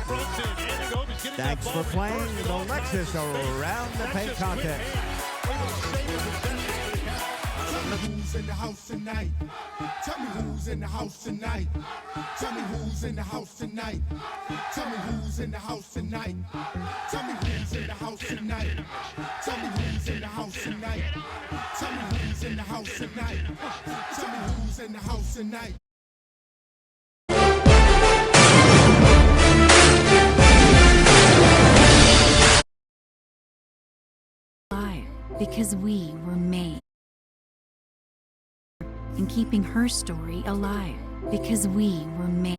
Thanks for playing the Lexus Around the Paint contest. Who's in the house tonight? Tell me who's in the house tonight. Tell me who's in the house tonight. Tell me who's in the house tonight. Tell me who's in the house tonight. Tell me who's in the house tonight. Tell me who's in the house tonight. Tell me who's in the house tonight. Because we were made. And keeping her story alive because we were made.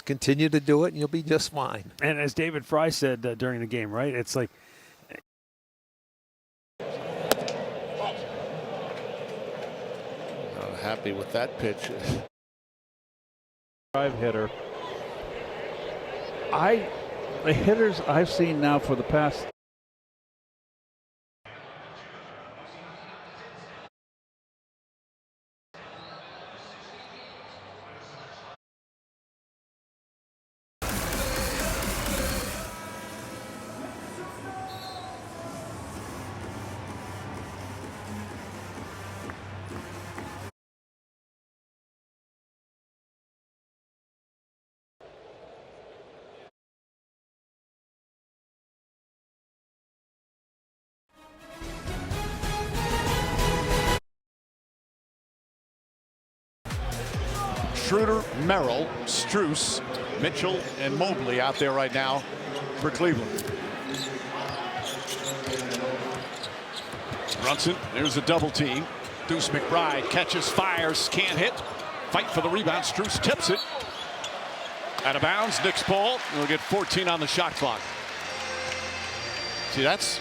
Continue to do it and you'll be just fine. And as David Fry said during the game, right? It's like Happy with that pitch. Drive hitter. The hitters I've seen now for the past Schroeder, Merrill, Strus, Mitchell, and Mobley out there right now for Cleveland. Brunson, there's a double team. Deuce McBride catches, fires, can't hit. Fight for the rebound. Strus tips it. Out of bounds. Knicks ball. We'll get 14 on the shot clock. See, that's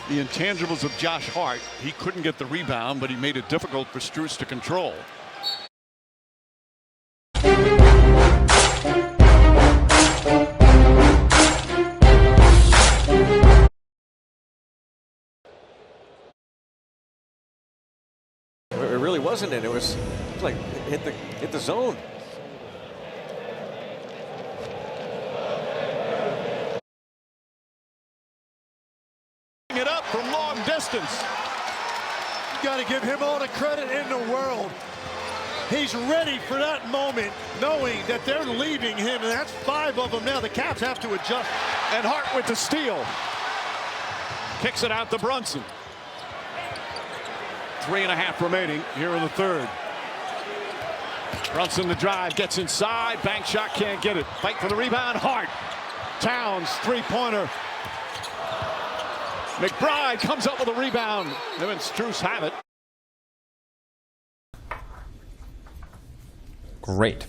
the intangibles of Josh Hart. He couldn't get the rebound, but he made it difficult for Strus to control. It really wasn't it. It was like hit the zone. It up from long distance. You got to give him all the credit in the world. He's ready for that moment, knowing that they're leaving him, and that's 5 of them now. The Cavs have to adjust. And Hart with the steal. Kicks it out to Brunson. 3.5 remaining here in the third. Brunson the drive, gets inside, bank shot, can't get it. Fight for the rebound, Hart. Towns, three-pointer. McBride comes up with a rebound. Him and Strus have it. Great.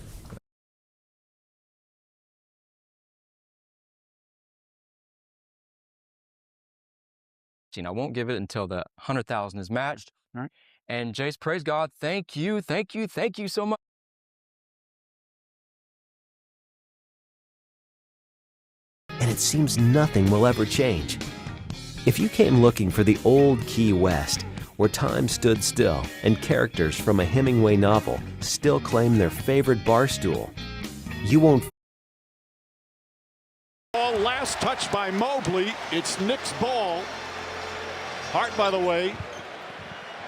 I won't give it until the 100,000 is matched. All right. And Jace, praise God. Thank you so much. And it seems nothing will ever change. If you came looking for the old Key West, where time stood still and characters from a Hemingway novel still claim their favorite bar stool, you won't. Ball last touch by Mobley. It's Knicks ball. Hart, by the way,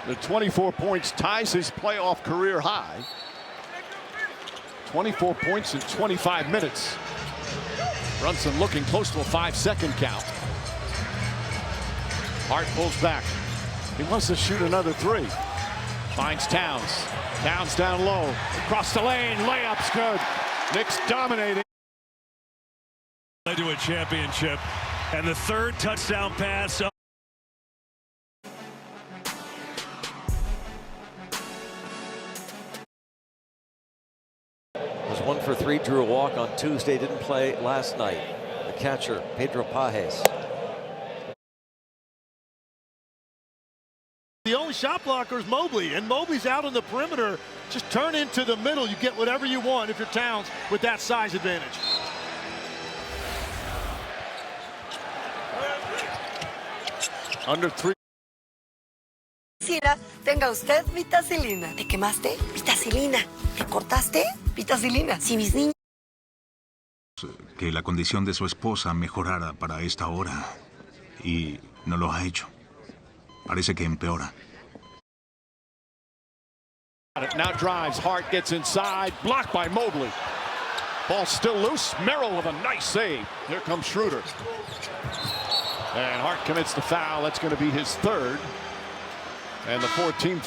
the 24 points ties his playoff career high. 24 points in 25 minutes. Brunson looking close to a 5-second count. Hart pulls back. He wants to shoot another 3. Finds Towns. Towns down low. Across the lane. Layup's good. Knicks dominating. To a championship. And the third touchdown pass. Was 1 for 3, drew a walk on Tuesday, didn't play last night. The catcher, Pedro Pajes. The only shot blocker is Mobley, and Mobley's out on the perimeter. Just turn into the middle. You get whatever you want if you're Towns with that size advantage. Under 3. Tenga usted vitacilina. ¿Te quemaste? Vitacilina. ¿Te cortaste? Vitacilina. Si mis niños... Que la condición de su esposa mejorara para esta hora. Y no lo ha hecho. Parece que empeora. Now drives, Hart gets inside, blocked by Mobley. Ball still loose. Merrill with a nice save. Here comes Schroeder. And Hart commits the foul. That's going to be his third. And the 14th